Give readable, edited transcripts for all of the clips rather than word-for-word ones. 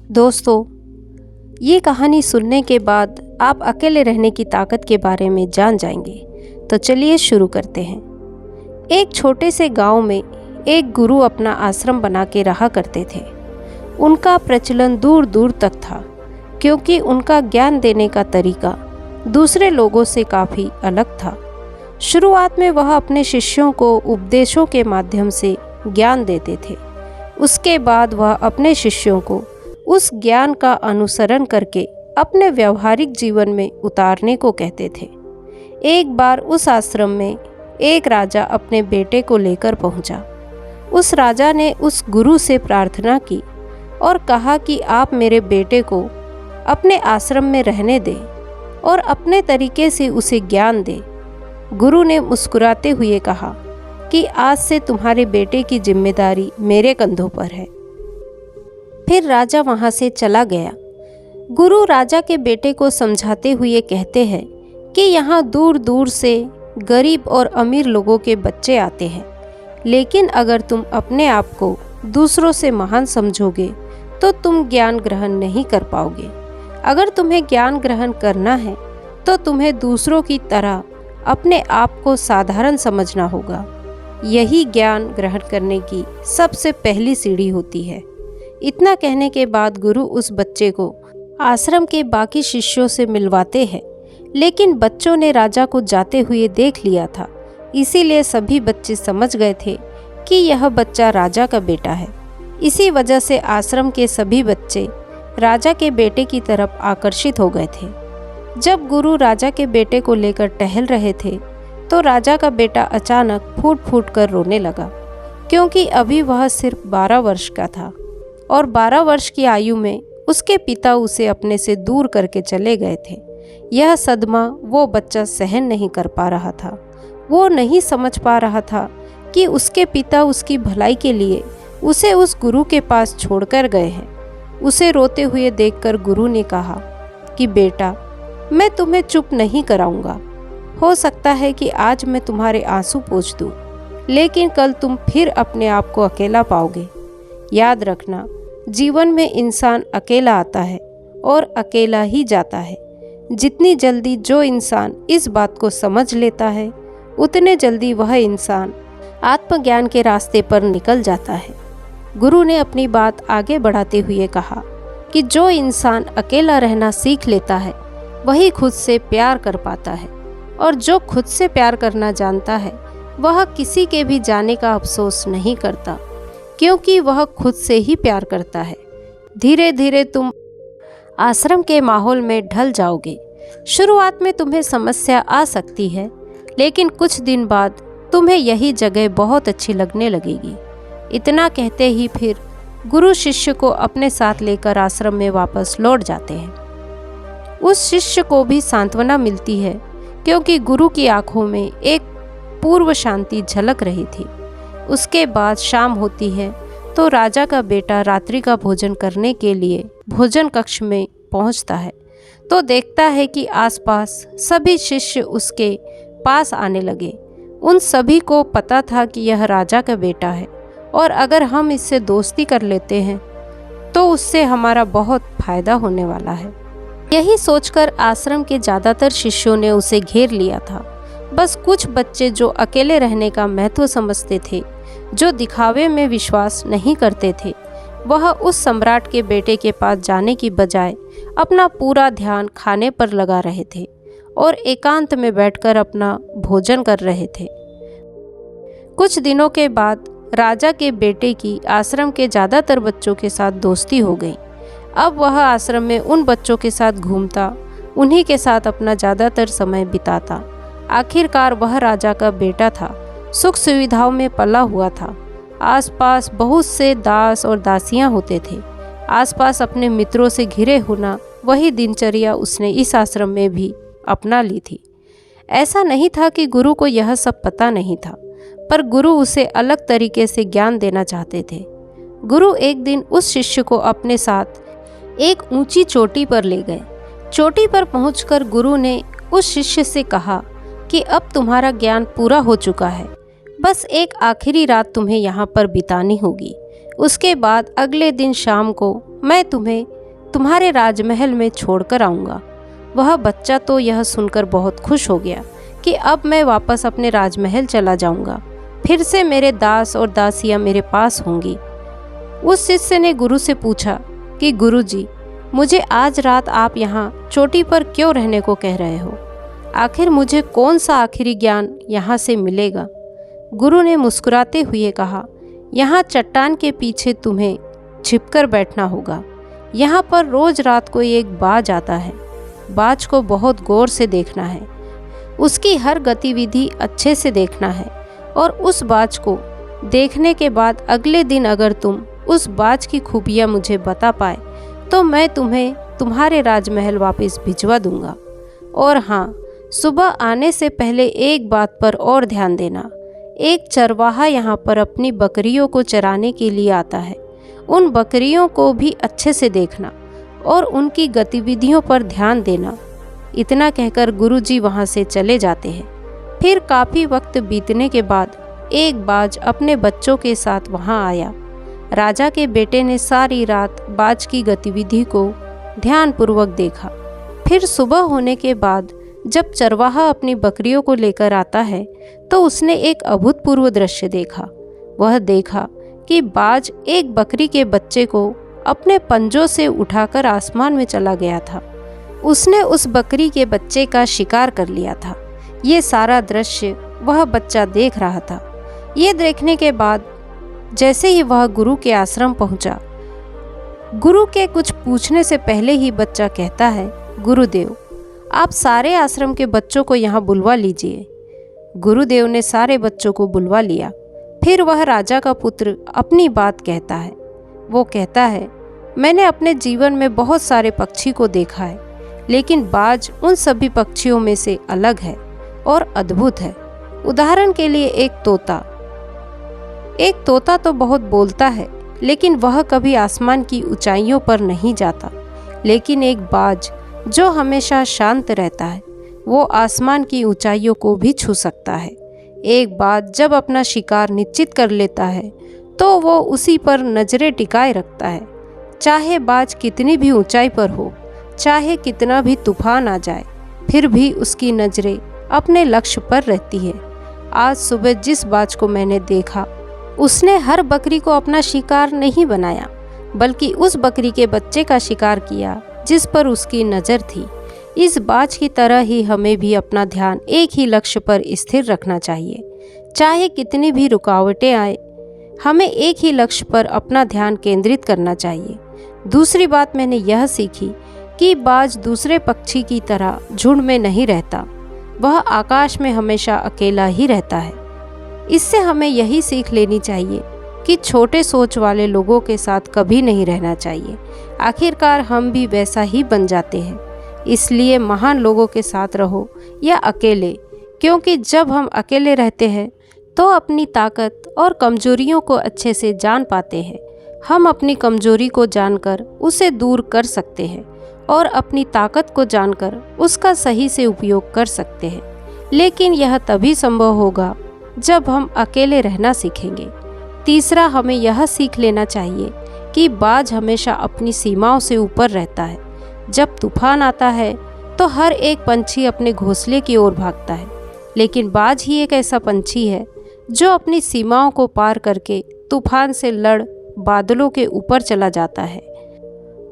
दोस्तों, ये कहानी सुनने के बाद आप अकेले रहने की ताकत के बारे में जान जाएंगे। तो चलिए शुरू करते हैं। एक छोटे से गांव में एक गुरु अपना आश्रम बना के रहा करते थे। उनका प्रचलन दूर दूर तक था, क्योंकि उनका ज्ञान देने का तरीका दूसरे लोगों से काफ़ी अलग था। शुरुआत में वह अपने शिष्यों को उपदेशों के माध्यम से ज्ञान देते थे। उसके बाद वह अपने शिष्यों को उस ज्ञान का अनुसरण करके अपने व्यवहारिक जीवन में उतारने को कहते थे। एक बार उस आश्रम में एक राजा अपने बेटे को लेकर पहुंचा। उस राजा ने उस गुरु से प्रार्थना की और कहा कि आप मेरे बेटे को अपने आश्रम में रहने दें और अपने तरीके से उसे ज्ञान दें। गुरु ने मुस्कुराते हुए कहा कि आज से तुम्हारे बेटे की जिम्मेदारी मेरे कंधों पर है। फिर राजा वहाँ से चला गया। गुरु राजा के बेटे को समझाते हुए कहते हैं कि यहाँ दूर दूर से गरीब और अमीर लोगों के बच्चे आते हैं, लेकिन अगर तुम अपने आप को दूसरों से महान समझोगे तो तुम ज्ञान ग्रहण नहीं कर पाओगे। अगर तुम्हें ज्ञान ग्रहण करना है तो तुम्हें दूसरों की तरह अपने आप को साधारण समझना होगा। यही ज्ञान ग्रहण करने की सबसे पहली सीढ़ी होती है। इतना कहने के बाद गुरु उस बच्चे को आश्रम के बाकी शिष्यों से मिलवाते हैं, लेकिन बच्चों ने राजा को जाते हुए देख लिया था, इसीलिए सभी बच्चे समझ गए थे कि यह बच्चा राजा का बेटा है। इसी वजह से आश्रम के सभी बच्चे राजा के बेटे की तरफ आकर्षित हो गए थे। जब गुरु राजा के बेटे को लेकर टहल रहे थे तो राजा का बेटा अचानक फूट फूट कर रोने लगा, क्योंकि अभी वह सिर्फ 12 वर्ष का था और 12 वर्ष की आयु में उसके पिता उसे अपने से दूर करके चले गए थे। यह सदमा वो बच्चा सहन नहीं कर पा रहा था। वो नहीं समझ पा रहा था कि उसके पिता उसकी भलाई के लिए उसे उस गुरु के पास छोड़कर गए हैं। उसे रोते हुए देखकर गुरु ने कहा कि बेटा, मैं तुम्हें चुप नहीं कराऊंगा। हो सकता है कि आज मैं तुम्हारे आंसू पोंछ दूं, लेकिन कल तुम फिर अपने आप को अकेला पाओगे। याद रखना, जीवन में इंसान अकेला आता है और अकेला ही जाता है। जितनी जल्दी जो इंसान इस बात को समझ लेता है, उतने जल्दी वह इंसान आत्मज्ञान के रास्ते पर निकल जाता है। गुरु ने अपनी बात आगे बढ़ाते हुए कहा कि जो इंसान अकेला रहना सीख लेता है, वही खुद से प्यार कर पाता है, और जो खुद से प्यार करना जानता है, वह किसी के भी जाने का अफसोस नहीं करता, क्योंकि वह खुद से ही प्यार करता है। धीरे धीरे तुम आश्रम के माहौल में ढल जाओगे। शुरुआत में तुम्हें समस्या आ सकती है, लेकिन कुछ दिन बाद तुम्हें यही जगह बहुत अच्छी लगने लगेगी। इतना कहते ही फिर गुरु शिष्य को अपने साथ लेकर आश्रम में वापस लौट जाते हैं। उस शिष्य को भी सांत्वना मिलती है, क्योंकि गुरु की आंखों में एक पूर्व शांति झलक रही थी। उसके बाद शाम होती है तो राजा का बेटा रात्रि का भोजन करने के लिए भोजन कक्ष में पहुंचता है तो देखता है कि आसपास सभी शिष्य उसके पास आने लगे। उन सभी को पता था कि यह राजा का बेटा है, और अगर हम इससे दोस्ती कर लेते हैं तो उससे हमारा बहुत फायदा होने वाला है। यही सोचकर आश्रम के ज़्यादातर शिष्यों ने उसे घेर लिया था। बस कुछ बच्चे जो अकेले रहने का महत्व समझते थे, जो दिखावे में विश्वास नहीं करते थे, वह उस सम्राट के बेटे के पास जाने की बजाय अपना पूरा ध्यान खाने पर लगा रहे थे और एकांत में बैठकर अपना भोजन कर रहे थे। कुछ दिनों के बाद राजा के बेटे की आश्रम के ज़्यादातर बच्चों के साथ दोस्ती हो गई। अब वह आश्रम में उन बच्चों के साथ घूमता, उन्हीं के साथ अपना ज़्यादातर समय बिताता। आखिरकार वह राजा का बेटा था, सुख सुविधाओं में पला हुआ था। आसपास बहुत से दास और दासियां होते थे। आसपास अपने मित्रों से घिरे होना, वही दिनचर्या उसने इस आश्रम में भी अपना ली थी। ऐसा नहीं था कि गुरु को यह सब पता नहीं था, पर गुरु उसे अलग तरीके से ज्ञान देना चाहते थे। गुरु एक दिन उस शिष्य को अपने साथ एक ऊंची चोटी पर ले गए। चोटी पर पहुंचकर गुरु ने उस शिष्य से कहा कि अब तुम्हारा ज्ञान पूरा हो चुका है, बस एक आखिरी रात तुम्हें यहाँ पर बितानी होगी। उसके बाद अगले दिन शाम को मैं तुम्हें तुम्हारे राजमहल में छोड़कर आऊँगा। वह बच्चा तो यह सुनकर बहुत खुश हो गया कि अब मैं वापस अपने राजमहल चला जाऊँगा, फिर से मेरे दास और दासियाँ मेरे पास होंगी। उस शिष्य ने गुरु से पूछा कि गुरुजी, मुझे आज रात आप यहाँ चोटी पर क्यों रहने को कह रहे हो? आखिर मुझे कौन सा आखिरी ज्ञान यहाँ से मिलेगा? गुरु ने मुस्कुराते हुए कहा, यहाँ चट्टान के पीछे तुम्हें छिपकर बैठना होगा। यहाँ पर रोज रात को एक बाज आता है। बाज को बहुत गौर से देखना है, उसकी हर गतिविधि अच्छे से देखना है, और उस बाज को देखने के बाद अगले दिन अगर तुम उस बाज की खूबियाँ मुझे बता पाए तो मैं तुम्हें तुम्हारे राजमहल वापस भिजवा दूंगा। और हाँ, सुबह आने से पहले एक बात पर और ध्यान देना, एक चरवाहा यहाँ पर अपनी बकरियों को चराने के लिए आता है। उन बकरियों को भी अच्छे से देखना और उनकी गतिविधियों पर ध्यान देना। इतना कहकर गुरुजी वहाँ से चले जाते हैं। फिर काफ़ी वक्त बीतने के बाद एक बाज अपने बच्चों के साथ वहाँ आया। राजा के बेटे ने सारी रात बाज की गतिविधि को ध्यानपूर्वक देखा। फिर सुबह होने के बाद जब चरवाहा अपनी बकरियों को लेकर आता है तो उसने एक अभूतपूर्व दृश्य देखा। वह देखा कि बाज एक बकरी के बच्चे को अपने पंजों से उठाकर आसमान में चला गया था। उसने उस बकरी के बच्चे का शिकार कर लिया था। ये सारा दृश्य वह बच्चा देख रहा था। ये देखने के बाद जैसे ही वह गुरु के आश्रम पहुंचा, गुरु के कुछ पूछने से पहले ही बच्चा कहता है, गुरुदेव, आप सारे आश्रम के बच्चों को यहाँ बुलवा लीजिए। गुरुदेव ने सारे बच्चों को बुलवा लिया। फिर वह राजा का पुत्र अपनी बात कहता है। वो कहता है, मैंने अपने जीवन में बहुत सारे पक्षी को देखा है, लेकिन बाज उन सभी पक्षियों में से अलग है और अद्भुत है। उदाहरण के लिए एक तोता तो बहुत बोलता है, लेकिन वह कभी आसमान की ऊंचाइयों पर नहीं जाता। लेकिन एक बाज जो हमेशा शांत रहता है, वो आसमान की ऊंचाइयों को भी छू सकता है। एक बाज जब अपना शिकार निश्चित कर लेता है तो वो उसी पर नजरें टिकाए रखता है। चाहे बाज कितनी भी ऊंचाई पर हो, चाहे कितना भी तूफान आ जाए, फिर भी उसकी नजरें अपने लक्ष्य पर रहती है। आज सुबह जिस बाज को मैंने देखा, उसने हर बकरी को अपना शिकार नहीं बनाया, बल्कि उस बकरी के बच्चे का शिकार किया जिस पर उसकी नज़र थी। इस बाज की तरह ही हमें भी अपना ध्यान एक ही लक्ष्य पर स्थिर रखना चाहिए। चाहे कितनी भी रुकावटें आए, हमें एक ही लक्ष्य पर अपना ध्यान केंद्रित करना चाहिए। दूसरी बात मैंने यह सीखी कि बाज दूसरे पक्षी की तरह झुंड में नहीं रहता, वह आकाश में हमेशा अकेला ही रहता है। इससे हमें यही सीख लेनी चाहिए कि छोटे सोच वाले लोगों के साथ कभी नहीं रहना चाहिए। आखिरकार हम भी वैसा ही बन जाते हैं। इसलिए महान लोगों के साथ रहो या अकेले, क्योंकि जब हम अकेले रहते हैं तो अपनी ताकत और कमजोरियों को अच्छे से जान पाते हैं। हम अपनी कमजोरी को जानकर उसे दूर कर सकते हैं और अपनी ताकत को जानकर उसका सही से उपयोग कर सकते हैं। लेकिन यह तभी संभव होगा जब हम अकेले रहना सीखेंगे। तीसरा, हमें यह सीख लेना चाहिए कि बाज हमेशा अपनी सीमाओं से ऊपर रहता है। जब तूफान आता है तो हर एक पंछी अपने घोंसले की ओर भागता है, लेकिन बाज ही एक ऐसा पंछी है जो अपनी सीमाओं को पार करके तूफान से लड़ बादलों के ऊपर चला जाता है।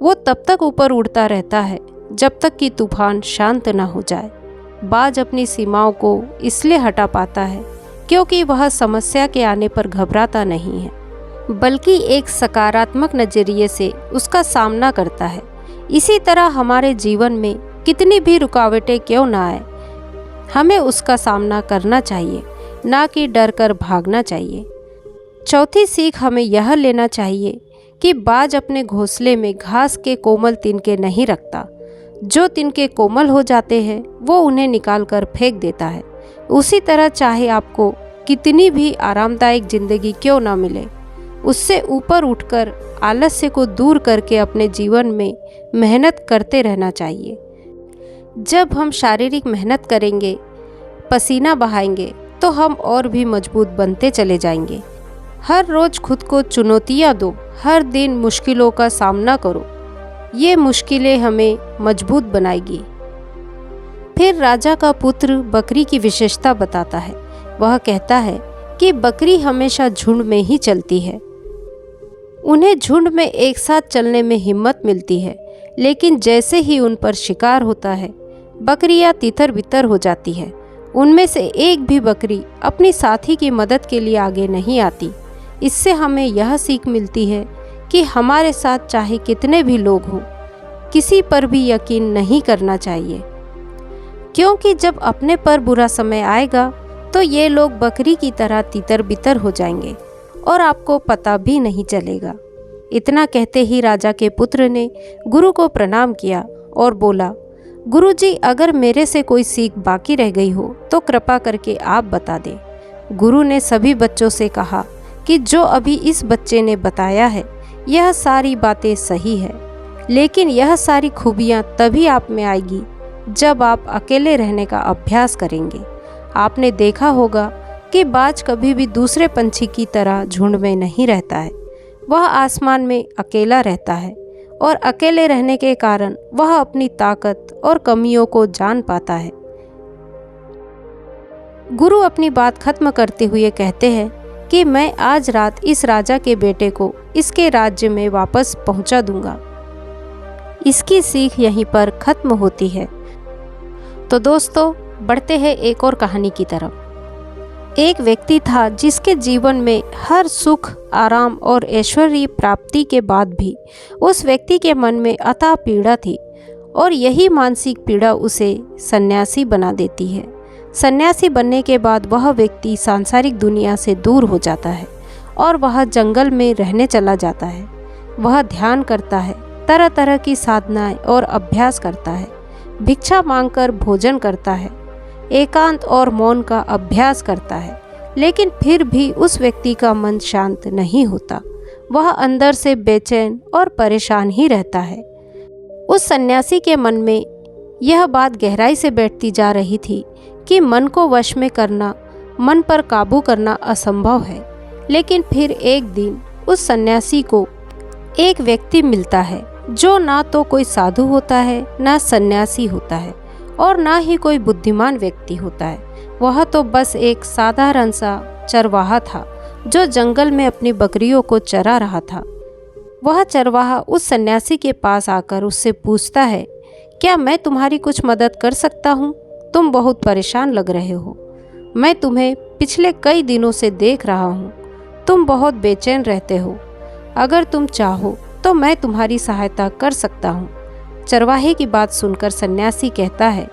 वो तब तक ऊपर उड़ता रहता है जब तक कि तूफान शांत न हो जाए। बाज अपनी सीमाओं को इसलिए हटा पाता है क्योंकि वह समस्या के आने पर घबराता नहीं है, बल्कि एक सकारात्मक नज़रिए से उसका सामना करता है। इसी तरह हमारे जीवन में कितनी भी रुकावटें क्यों ना आए, हमें उसका सामना करना चाहिए, ना कि डर कर भागना चाहिए। चौथी सीख हमें यह लेना चाहिए कि बाज अपने घोंसले में घास के कोमल तिनके नहीं रखता। जो तिनके कोमल हो जाते हैं वो उन्हें निकाल कर फेंक देता है। उसी तरह चाहे आपको कितनी भी आरामदायक ज़िंदगी क्यों ना मिले, उससे ऊपर उठकर आलस्य को दूर करके अपने जीवन में मेहनत करते रहना चाहिए। जब हम शारीरिक मेहनत करेंगे, पसीना बहाएंगे, तो हम और भी मजबूत बनते चले जाएंगे। हर रोज़ खुद को चुनौतियाँ दो, हर दिन मुश्किलों का सामना करो ये मुश्किलें हमें मजबूत बनाएगी। फिर राजा का पुत्र बकरी की विशेषता बताता है। वह कहता है कि बकरी हमेशा झुंड में ही चलती है। उन्हें झुंड में एक साथ चलने में हिम्मत मिलती है, लेकिन जैसे ही उन पर शिकार होता है, बकरियां तितर बितर हो जाती है। उनमें से एक भी बकरी अपनी साथी की मदद के लिए आगे नहीं आती। इससे हमें यह सीख मिलती है कि हमारे साथ चाहे कितने भी लोग हों, किसी पर भी यकीन नहीं करना चाहिए, क्योंकि जब अपने पर बुरा समय आएगा तो ये लोग बकरी की तरह तितर बितर हो जाएंगे और आपको पता भी नहीं चलेगा। इतना कहते ही राजा के पुत्र ने गुरु को प्रणाम किया और बोला, गुरुजी, अगर मेरे से कोई सीख बाकी रह गई हो तो कृपा करके आप बता दें। गुरु ने सभी बच्चों से कहा कि जो अभी इस बच्चे ने बताया है, यह सारी बातें सही है, लेकिन यह सारी खूबियाँ तभी आप में आएगी जब आप अकेले रहने का अभ्यास करेंगे। आपने देखा होगा कि बाज कभी भी दूसरे पंछी की तरह झुंड में नहीं रहता है। वह आसमान में अकेला रहता है और अकेले रहने के कारण वह अपनी ताकत और कमियों को जान पाता है। गुरु अपनी बात खत्म करते हुए कहते हैं कि मैं आज रात इस राजा के बेटे को इसके राज्य में वापस पहुंचा दूंगा। इसकी सीख यहीं पर खत्म होती है। तो दोस्तों, बढ़ते हैं एक और कहानी की तरफ। एक व्यक्ति था जिसके जीवन में हर सुख, आराम और ऐश्वर्य प्राप्ति के बाद भी उस व्यक्ति के मन में अथाह पीड़ा थी, और यही मानसिक पीड़ा उसे सन्यासी बना देती है। सन्यासी बनने के बाद वह व्यक्ति सांसारिक दुनिया से दूर हो जाता है और वह जंगल में रहने चला जाता है। वह ध्यान करता है, तरह तरह की साधनाएं और अभ्यास करता है, भिक्षा मांगकर भोजन करता है, एकांत और मौन का अभ्यास करता है, लेकिन फिर भी उस व्यक्ति का मन शांत नहीं होता। वह अंदर से बेचैन और परेशान ही रहता है। उस सन्यासी के मन में यह बात गहराई से बैठती जा रही थी कि मन को वश में करना, मन पर काबू करना असंभव है। लेकिन फिर एक दिन उस सन्यासी को एक व्यक्ति मिलता है जो ना तो कोई साधु होता है, ना सन्यासी होता है, और ना ही कोई बुद्धिमान व्यक्ति होता है। वह तो बस एक साधारण सा चरवाहा था जो जंगल में अपनी बकरियों को चरा रहा था। वह चरवाहा उस सन्यासी के पास आकर उससे पूछता है, क्या मैं तुम्हारी कुछ मदद कर सकता हूँ? तुम बहुत परेशान लग रहे हो। मैं तुम्हें पिछले कई दिनों से देख रहा हूँ। तुम बहुत बेचैन रहते हो। अगर तुम चाहो तो मैं तुम्हारी सहायता कर सकता हूँ। चरवाहे की बात सुनकर सन्यासी कहता है,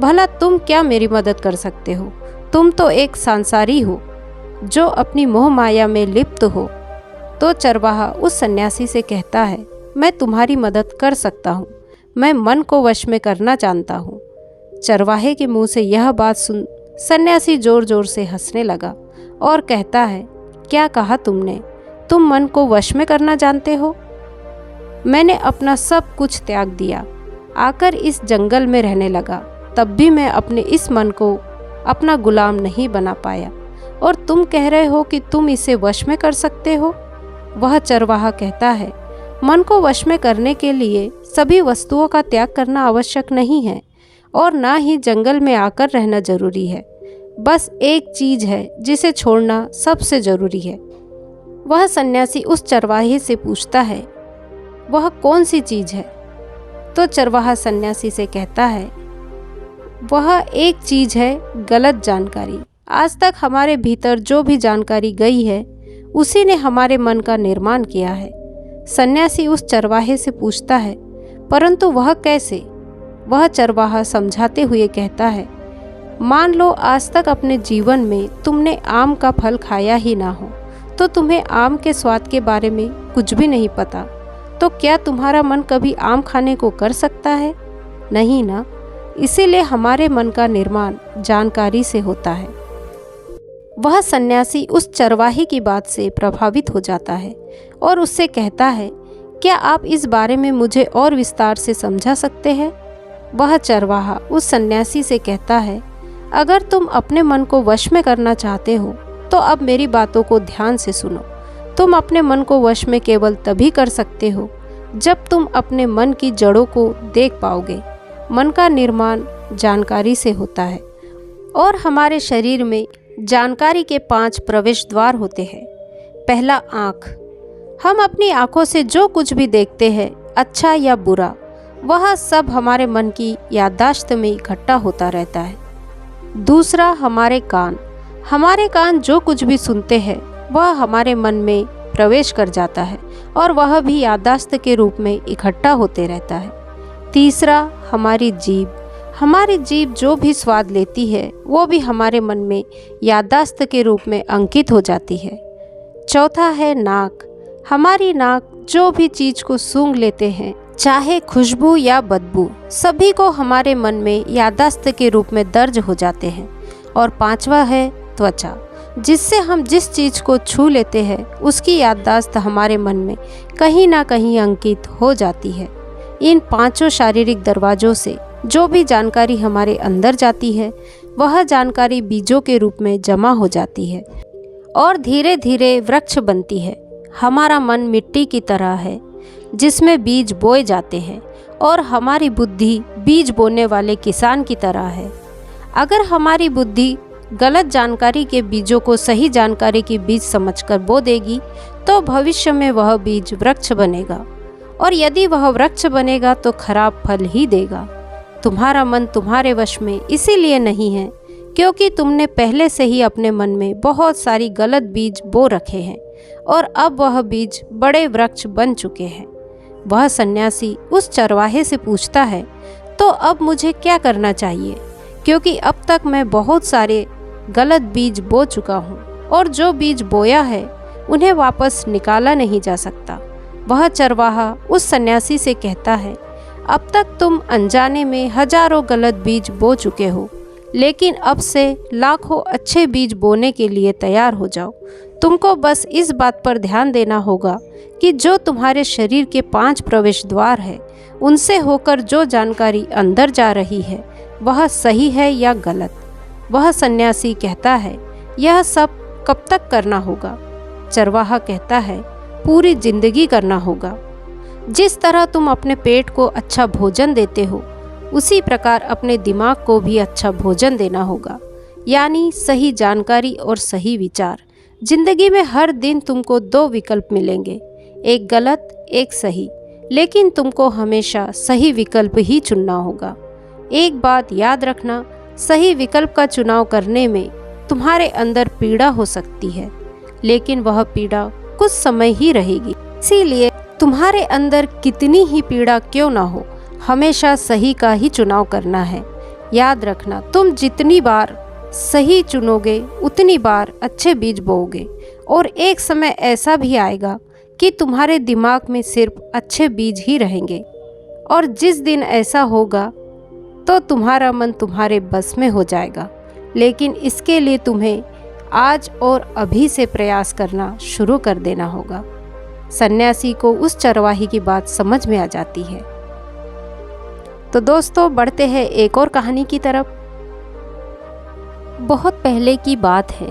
भला तुम क्या मेरी मदद कर सकते हो? तुम तो एक सांसारी हो जो अपनी मोह माया में लिप्त हो। तो चरवाहा उस सन्यासी से कहता है, मैं तुम्हारी मदद कर सकता हूँ। मैं मन को वश में करना जानता हूँ। चरवाहे के मुंह से यह बात सुन सन्यासी जोर जोर से हंसने लगा और कहता है, क्या कहा तुमने? तुम मन को वश में करना जानते हो? मैंने अपना सब कुछ त्याग दिया, आकर इस जंगल में रहने लगा, तब भी मैं अपने इस मन को अपना गुलाम नहीं बना पाया, और तुम कह रहे हो कि तुम इसे वश में कर सकते हो? वह चरवाहा कहता है, मन को वश में करने के लिए सभी वस्तुओं का त्याग करना आवश्यक नहीं है, और ना ही जंगल में आकर रहना जरूरी है। बस एक चीज़ है जिसे छोड़ना सबसे ज़रूरी है। वह सन्यासी उस चरवाहे से पूछता है, वह कौन सी चीज़ है? तो चरवाहा सन्यासी से कहता है, वह एक चीज़ है गलत जानकारी। आज तक हमारे भीतर जो भी जानकारी गई है उसी ने हमारे मन का निर्माण किया है। सन्यासी उस चरवाहे से पूछता है, परंतु वह कैसे? वह चरवाहा समझाते हुए कहता है, मान लो आज तक अपने जीवन में तुमने आम का फल खाया ही ना हो, तो तुम्हें आम के स्वाद के बारे में कुछ भी नहीं पता। तो क्या तुम्हारा मन कभी आम खाने को कर सकता है? नहीं ना। इसीलिए हमारे मन का निर्माण जानकारी से होता है। वह सन्यासी उस चरवाहे की बात से प्रभावित हो जाता है और उससे कहता है, क्या आप इस बारे में मुझे और विस्तार से समझा सकते हैं? वह चरवाहा उस सन्यासी से कहता है, अगर तुम अपने मन को वश में करना चाहते हो तो अब मेरी बातों को ध्यान से सुनो। तुम अपने मन को वश में केवल तभी कर सकते हो जब तुम अपने मन की जड़ों को देख पाओगे। मन का निर्माण जानकारी से होता है और हमारे शरीर में जानकारी के 5 प्रवेश द्वार होते हैं। पहला, आँख। हम अपनी आँखों से जो कुछ भी देखते हैं, अच्छा या बुरा, वह सब हमारे मन की याददाश्त में इकट्ठा होता रहता है। दूसरा, हमारे कान। हमारे कान जो कुछ भी सुनते हैं वह हमारे मन में प्रवेश कर जाता है और वह भी याददाश्त के रूप में इकट्ठा होते रहता है। तीसरा, हमारी जीभ। हमारी जीभ जो भी स्वाद लेती है वो भी हमारे मन में याददाश्त के रूप में अंकित हो जाती है। चौथा है नाक। हमारी नाक जो भी चीज़ को सूंघ लेते हैं, चाहे खुशबू या बदबू, सभी को हमारे मन में याददाश्त के रूप में दर्ज हो जाते हैं। और पांचवा है त्वचा, जिससे हम जिस चीज़ को छू लेते हैं उसकी याददाश्त हमारे मन में कहीं ना कहीं अंकित हो जाती है। इन 5 शारीरिक दरवाज़ों से जो भी जानकारी हमारे अंदर जाती है वह जानकारी बीजों के रूप में जमा हो जाती है और धीरे धीरे वृक्ष बनती है। हमारा मन मिट्टी की तरह है जिसमें बीज बोए जाते हैं और हमारी बुद्धि बीज बोने वाले किसान की तरह है। अगर हमारी बुद्धि गलत जानकारी के बीजों को सही जानकारी की बीज समझकर बो देगी तो भविष्य में वह बीज वृक्ष बनेगा, और यदि वह वृक्ष बनेगा तो खराब फल ही देगा। तुम्हारा मन तुम्हारे वश में इसीलिए नहीं है क्योंकि तुमने पहले से ही अपने मन में बहुत सारी गलत बीज बो रखे हैं और अब वह बीज बड़े वृक्ष बन चुके हैं। वह सन्यासी उस चरवाहे से पूछता है, तो अब मुझे क्या करना चाहिए, क्योंकि अब तक मैं बहुत सारे गलत बीज बो चुका हूँ और जो बीज बोया है उन्हें वापस निकाला नहीं जा सकता। वह चरवाहा उस सन्यासी से कहता है, अब तक तुम अनजाने में हजारों गलत बीज बो चुके हो, लेकिन अब से लाखों अच्छे बीज बोने के लिए तैयार हो जाओ। तुमको बस इस बात पर ध्यान देना होगा कि जो तुम्हारे शरीर के 5 प्रवेश द्वार है उनसे होकर जो जानकारी अंदर जा रही है वह सही है या गलत। वह सन्यासी कहता है, यह सब कब तक करना होगा? चरवाहा कहता है, पूरी जिंदगी करना होगा। जिस तरह तुम अपने पेट को अच्छा भोजन देते हो उसी प्रकार अपने दिमाग को भी अच्छा भोजन देना होगा, यानी सही जानकारी और सही विचार। जिंदगी में हर दिन तुमको 2 विकल्प मिलेंगे, एक गलत एक सही, लेकिन तुमको हमेशा सही विकल्प ही चुनना होगा। एक बात याद रखना, सही विकल्प का चुनाव करने में तुम्हारे अंदर पीड़ा हो सकती है, लेकिन वह पीड़ा कुछ समय ही रहेगी। इसीलिए तुम्हारे अंदर कितनी ही पीड़ा क्यों ना हो, हमेशा सही का ही चुनाव करना है। याद रखना, तुम जितनी बार सही चुनोगे उतनी बार अच्छे बीज बोओगे, और एक समय ऐसा भी आएगा कि तुम्हारे दिमाग में सिर्फ अच्छे बीज ही रहेंगे। और जिस दिन ऐसा होगा तो तुम्हारा मन तुम्हारे बस में हो जाएगा, लेकिन इसके लिए तुम्हें आज और अभी से प्रयास करना शुरू कर देना होगा। सन्यासी को उस चरवाही की बात समझ में आ जाती है। तो दोस्तों, बढ़ते हैं एक और कहानी की तरफ। बहुत पहले की बात है,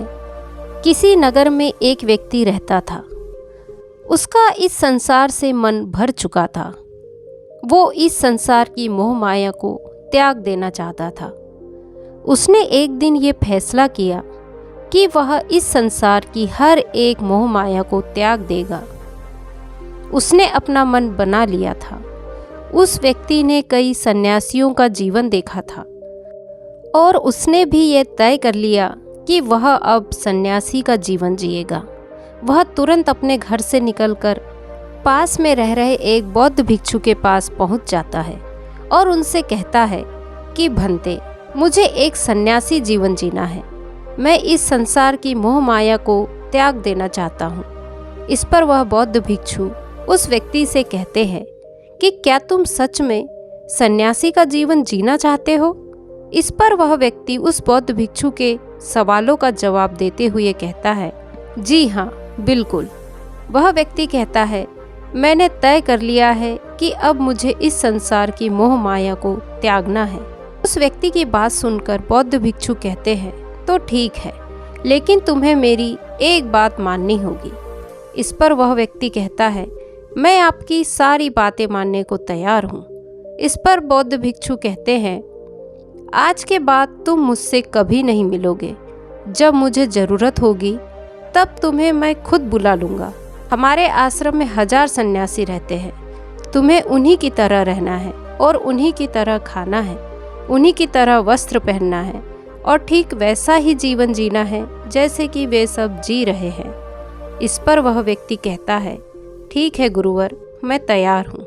किसी नगर में एक व्यक्ति रहता था। उसका इस संसार से मन भर चुका था। वो इस संसार की मोह माया को त्याग देना चाहता था। उसने एक दिन ये फैसला किया कि वह इस संसार की हर एक मोह माया को त्याग देगा। उसने अपना मन बना लिया था। उस व्यक्ति ने कई सन्यासियों का जीवन देखा था और उसने भी ये तय कर लिया कि वह अब सन्यासी का जीवन जिएगा। वह तुरंत अपने घर से निकलकर पास में रह रहे एक बौद्ध भिक्षु के पास पहुंच जाता है और उनसे कहता है कि भंते, मुझे एक सन्यासी जीवन जीना है। मैं इस संसार की मोह माया को त्याग देना चाहता हूँ। इस पर वह बौद्ध भिक्षु उस व्यक्ति से कहते हैं कि क्या तुम सच में सन्यासी का जीवन जीना चाहते हो? इस पर वह व्यक्ति उस बौद्ध भिक्षु के सवालों का जवाब देते हुए कहता है, जी हाँ, बिल्कुल। वह व्यक्ति कहता है, मैंने तय कर लिया है कि अब मुझे इस संसार की मोह माया को त्यागना है। उस व्यक्ति की बात सुनकर बौद्ध भिक्षु कहते हैं, तो ठीक है, लेकिन तुम्हें मेरी एक बात माननी होगी। इस पर वह व्यक्ति कहता है, मैं आपकी सारी बातें मानने को तैयार हूँ। इस पर बौद्ध भिक्षु कहते हैं, आज के बाद तुम मुझसे कभी नहीं मिलोगे। जब मुझे ज़रूरत होगी तब तुम्हें मैं खुद बुला लूँगा। हमारे आश्रम में 1000 सन्यासी रहते हैं। तुम्हें उन्हीं की तरह रहना है और उन्हीं की तरह खाना है, उन्हीं की तरह वस्त्र पहनना है और ठीक वैसा ही जीवन जीना है जैसे कि वे सब जी रहे हैं। इस पर वह व्यक्ति कहता है, ठीक है गुरुवर, मैं तैयार हूँ।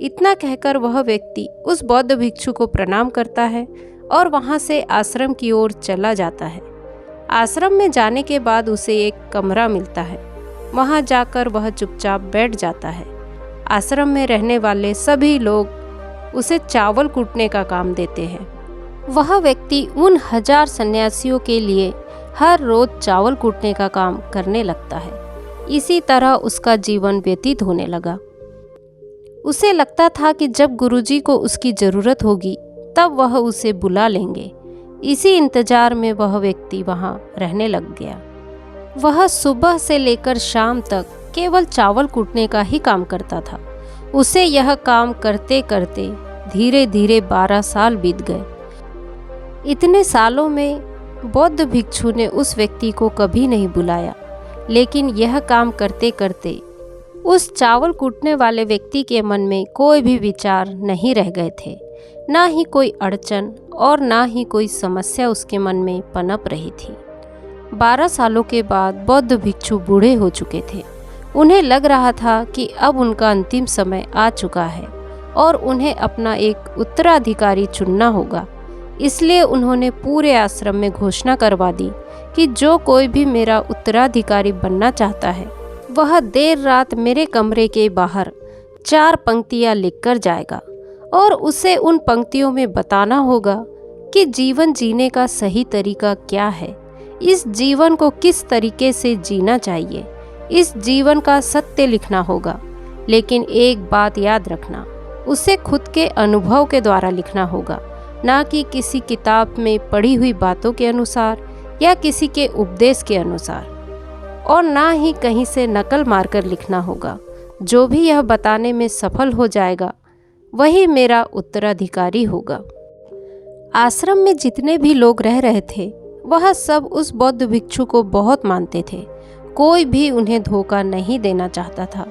इतना कहकर वह व्यक्ति उस बौद्ध भिक्षु को प्रणाम करता है और वहाँ से आश्रम की ओर चला जाता है। आश्रम में जाने के बाद उसे एक कमरा मिलता है। वहाँ जाकर वह चुपचाप बैठ जाता है। आश्रम में रहने वाले सभी लोग उसे चावल कूटने का काम देते हैं। वह व्यक्ति उन 1000 सन्यासियों के लिए हर रोज चावल कूटने का काम करने लगता है। इसी तरह उसका जीवन व्यतीत होने लगा। उसे लगता था कि जब गुरुजी को उसकी ज़रूरत होगी तब वह उसे बुला लेंगे। इसी इंतजार में वह व्यक्ति वहाँ रहने लग गया। वह सुबह से लेकर शाम तक केवल चावल कूटने का ही काम करता था। उसे यह काम करते करते धीरे धीरे 12 साल बीत गए। इतने सालों में बौद्ध भिक्षु ने उस व्यक्ति को कभी नहीं बुलाया, लेकिन यह काम करते करते उस चावल कूटने वाले व्यक्ति के मन में कोई भी विचार नहीं रह गए थे। ना ही कोई अड़चन और ना ही कोई समस्या उसके मन में पनप रही थी। 12 सालों के बाद बौद्ध भिक्षु बूढ़े हो चुके थे। उन्हें लग रहा था कि अब उनका अंतिम समय आ चुका है और उन्हें अपना एक उत्तराधिकारी चुनना होगा। इसलिए उन्होंने पूरे आश्रम में घोषणा करवा दी कि जो कोई भी मेरा उत्तराधिकारी बनना चाहता है वह देर रात मेरे कमरे के बाहर 4 पंक्तियाँ लिखकर जाएगा और उसे उन पंक्तियों में बताना होगा कि जीवन जीने का सही तरीका क्या है, इस जीवन को किस तरीके से जीना चाहिए। इस जीवन का सत्य लिखना होगा, लेकिन एक बात याद रखना, उसे खुद के अनुभव के द्वारा लिखना होगा, ना कि किसी किताब में पढ़ी हुई बातों के अनुसार या किसी के उपदेश के अनुसार, और ना ही कहीं से नकल मारकर लिखना होगा। जो भी यह बताने में सफल हो जाएगा वही मेरा उत्तराधिकारी होगा। आश्रम में जितने भी लोग रह रहे थे वह सब उस बौद्ध भिक्षु को बहुत मानते थे। कोई भी उन्हें धोखा नहीं देना चाहता था।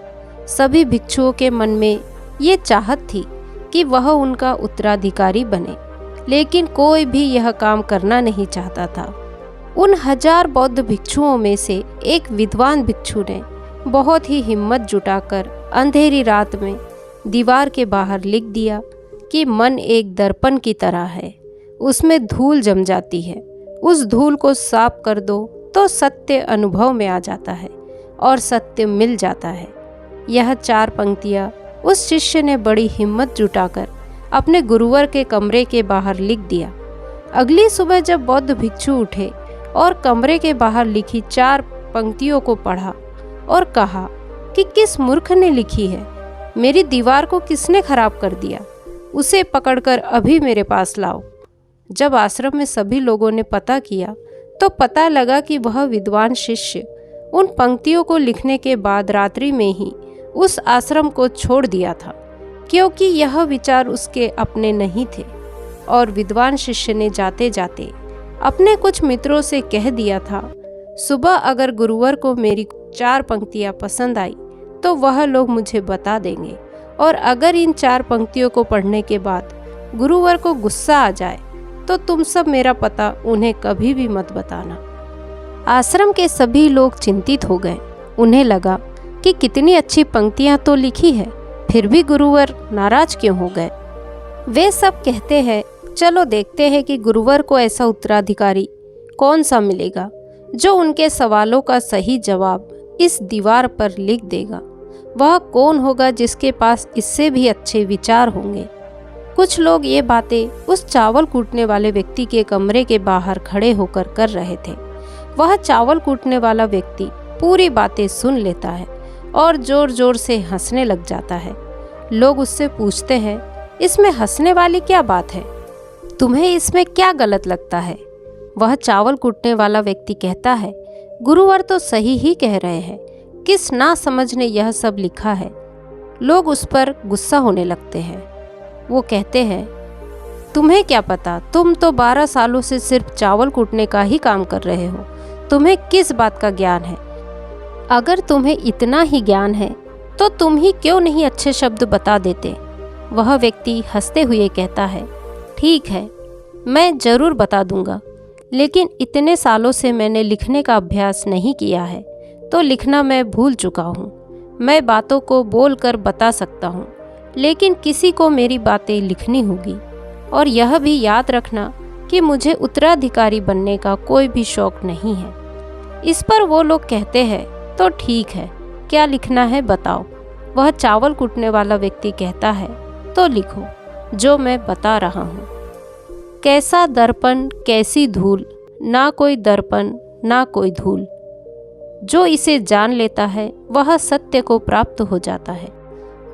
सभी भिक्षुओं के मन में ये चाहत थी कि वह उनका उत्तराधिकारी बने, लेकिन कोई भी यह काम करना नहीं चाहता था। उन 1000 बौद्ध भिक्षुओं में से एक विद्वान भिक्षु ने बहुत ही हिम्मत जुटाकर अंधेरी रात में दीवार के बाहर लिख दिया कि मन एक दर्पण की तरह है, उसमें धूल जम जाती है, उस धूल को साफ कर दो तो सत्य अनुभव में आ जाता है और सत्य मिल जाता है। यह 4 पंक्तियाँ उस शिष्य ने बड़ी हिम्मत जुटाकर अपने गुरुवर के कमरे के बाहर लिख दिया। अगली सुबह जब बौद्ध भिक्षु उठे और कमरे के बाहर लिखी 4 पंक्तियों को पढ़ा और कहा कि किस मूर्ख ने लिखी है, मेरी दीवार को किसने खराब कर दिया, उसे पकड़कर अभी मेरे पास लाओ। जब आश्रम में सभी लोगों ने पता किया तो पता लगा कि वह विद्वान शिष्य उन पंक्तियों को लिखने के बाद रात्रि में ही उस आश्रम को छोड़ दिया था, क्योंकि यह विचार उसके अपने नहीं थे। और विद्वान शिष्य ने जाते जाते अपने कुछ मित्रों से कह दिया था, सुबह अगर गुरुवर को मेरी 4 पंक्तियाँ पसंद आई तो वह लोग मुझे बता देंगे, और अगर इन 4 पंक्तियों को पढ़ने के बाद गुरुवर को गुस्सा आ जाए तो तुम सब मेरा पता उन्हें कभी भी मत बताना। आश्रम के सभी लोग चिंतित हो गए। उन्हें लगा कि कितनी अच्छी पंक्तियां तो लिखी है, फिर भी गुरुवर नाराज क्यों हो गए। वे सब कहते हैं, चलो देखते हैं कि गुरुवर को ऐसा उत्तराधिकारी कौन सा मिलेगा जो उनके सवालों का सही जवाब इस दीवार पर लिख देगा। वह कौन होगा जिसके पास इससे भी अच्छे विचार होंगे। कुछ लोग ये बातें उस चावल कूटने वाले व्यक्ति के कमरे के बाहर खड़े होकर कर रहे थे। वह चावल कूटने वाला व्यक्ति पूरी बातें सुन लेता है और जोर जोर से हंसने लग जाता है। लोग उससे पूछते हैं, इसमें हंसने वाली क्या बात है, तुम्हें इसमें क्या गलत लगता है। वह चावल कूटने वाला व्यक्ति कहता है, गुरुवर तो सही ही कह रहे हैं, किस ना समझ ने यह सब लिखा है। लोग उस पर गुस्सा होने लगते हैं। वो कहते हैं, तुम्हें क्या पता, तुम तो 12 सालों से सिर्फ चावल कूटने का ही काम कर रहे हो, तुम्हें किस बात का ज्ञान है? अगर तुम्हें इतना ही ज्ञान है तो तुम ही क्यों नहीं अच्छे शब्द बता देते? वह व्यक्ति हंसते हुए कहता है, ठीक है, मैं ज़रूर बता दूंगा, लेकिन इतने सालों से मैंने लिखने का अभ्यास नहीं किया है, तो लिखना मैं भूल चुका हूँ। मैं बातों को बोलकर बता सकता हूँ, लेकिन किसी को मेरी बातें लिखनी होगी। और यह भी याद रखना कि मुझे उत्तराधिकारी बनने का कोई भी शौक नहीं है। इस पर वो लोग कहते हैं, तो ठीक है, क्या लिखना है बताओ। वह चावल कूटने वाला व्यक्ति कहता है, तो लिखो जो मैं बता रहा हूँ। कैसा दर्पण कैसी धूल, ना कोई दर्पण ना कोई धूल। जो इसे जान लेता है वह सत्य को प्राप्त हो जाता है।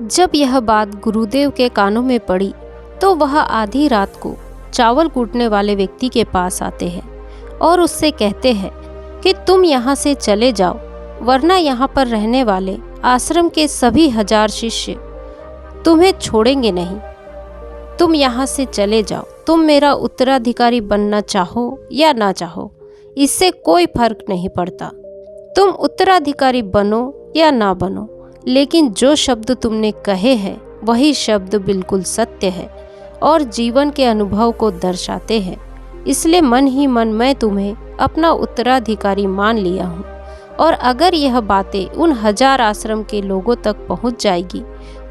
जब यह बात गुरुदेव के कानों में पड़ी तो वह आधी रात को चावल कूटने वाले व्यक्ति के पास आते हैं और उससे कहते हैं कि तुम यहाँ से चले जाओ, वरना यहाँ पर रहने वाले आश्रम के सभी 1000 शिष्य तुम्हें छोड़ेंगे नहीं। तुम यहाँ से चले जाओ। तुम मेरा उत्तराधिकारी बनना चाहो या ना चाहो, इससे कोई फर्क नहीं पड़ता। तुम उत्तराधिकारी बनो या ना बनो, लेकिन जो शब्द तुमने कहे हैं वही शब्द बिल्कुल सत्य है और जीवन के अनुभव को दर्शाते हैं। इसलिए मन ही मन मैं तुम्हें अपना उत्तराधिकारी मान लिया हूँ। और अगर यह बातें उन 1000 आश्रम के लोगों तक पहुँच जाएगी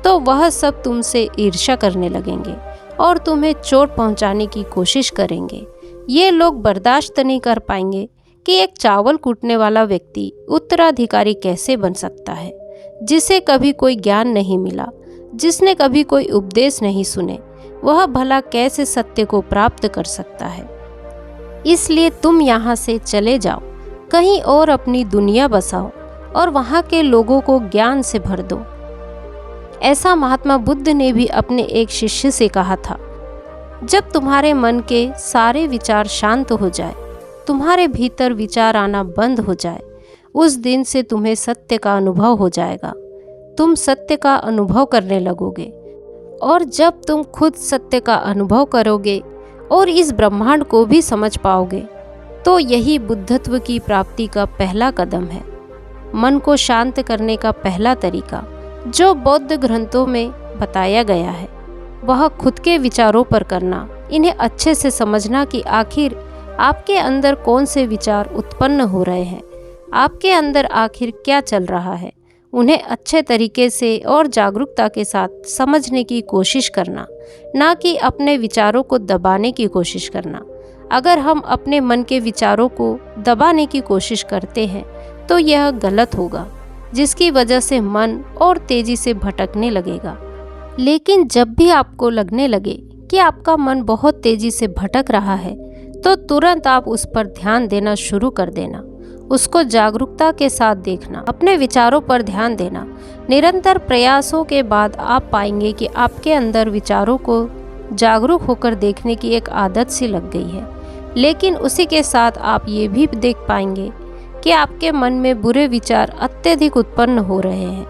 तो वह सब तुमसे ईर्ष्या करने लगेंगे और तुम्हें चोट पहुँचाने की कोशिश करेंगे। ये लोग बर्दाश्त नहीं कर पाएंगे कि एक चावल कूटने वाला व्यक्ति उत्तराधिकारी कैसे बन सकता है, जिसे कभी कोई ज्ञान नहीं मिला, जिसने कभी कोई उपदेश नहीं सुने, वह भला कैसे सत्य को प्राप्त कर सकता है। इसलिए तुम यहाँ से चले जाओ, कहीं और अपनी दुनिया बसाओ और वहाँ के लोगों को ज्ञान से भर दो। ऐसा महात्मा बुद्ध ने भी अपने एक शिष्य से कहा था। जब तुम्हारे मन के सारे विचार शांत हो जाए, तुम्हारे भीतर विचार आना बंद हो जाए, उस दिन से तुम्हें सत्य का अनुभव हो जाएगा। तुम सत्य का अनुभव करने लगोगे और जब तुम खुद सत्य का अनुभव करोगे और इस ब्रह्मांड को भी समझ पाओगे, तो यही बुद्धत्व की प्राप्ति का पहला कदम है। मन को शांत करने का पहला तरीका जो बौद्ध ग्रंथों में बताया गया है, वह खुद के विचारों पर करना, इन्हें अच्छे से समझना कि आखिर आपके अंदर कौन से विचार उत्पन्न हो रहे हैं, आपके अंदर आखिर क्या चल रहा है, उन्हें अच्छे तरीके से और जागरूकता के साथ समझने की कोशिश करना, ना कि अपने विचारों को दबाने की कोशिश करना। अगर हम अपने मन के विचारों को दबाने की कोशिश करते हैं तो यह गलत होगा, जिसकी वजह से मन और तेजी से भटकने लगेगा। लेकिन जब भी आपको लगने लगे कि आपका मन बहुत तेजी से भटक रहा है, तो तुरंत आप उस पर ध्यान देना शुरू कर देना, उसको जागरूकता के साथ देखना, अपने विचारों पर ध्यान देना। निरंतर प्रयासों के बाद आप पाएंगे कि आपके अंदर विचारों को जागरूक होकर देखने की एक आदत सी लग गई है। लेकिन उसी के साथ आप ये भी देख पाएंगे कि आपके मन में बुरे विचार अत्यधिक उत्पन्न हो रहे हैं।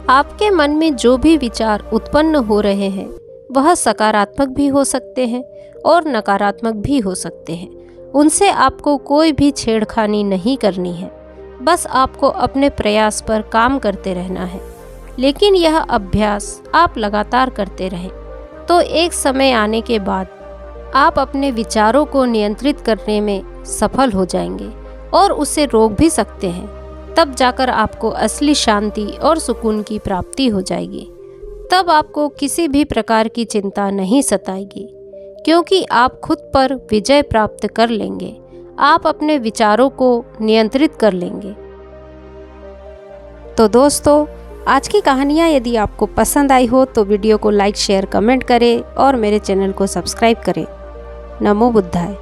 आपके मन में जो भी विचार उत्पन्न हो रहे हैं वह सकारात्मक भी हो सकते हैं और नकारात्मक भी हो सकते हैं। उनसे आपको कोई भी छेड़खानी नहीं करनी है, बस आपको अपने प्रयास पर काम करते रहना है। लेकिन यह अभ्यास आप लगातार करते रहें तो एक समय आने के बाद आप अपने विचारों को नियंत्रित करने में सफल हो जाएंगे और उसे रोक भी सकते हैं। तब जाकर आपको असली शांति और सुकून की प्राप्ति हो जाएगी। तब आपको किसी भी प्रकार की चिंता नहीं सताएगी, क्योंकि आप खुद पर विजय प्राप्त कर लेंगे। आप अपने विचारों को नियंत्रित कर लेंगे। तो दोस्तों, आज की कहानियाँ यदि आपको पसंद आई हो तो वीडियो को लाइक, शेयर, कमेंट करें और मेरे चैनल को सब्सक्राइब करें। नमो बुद्धाय।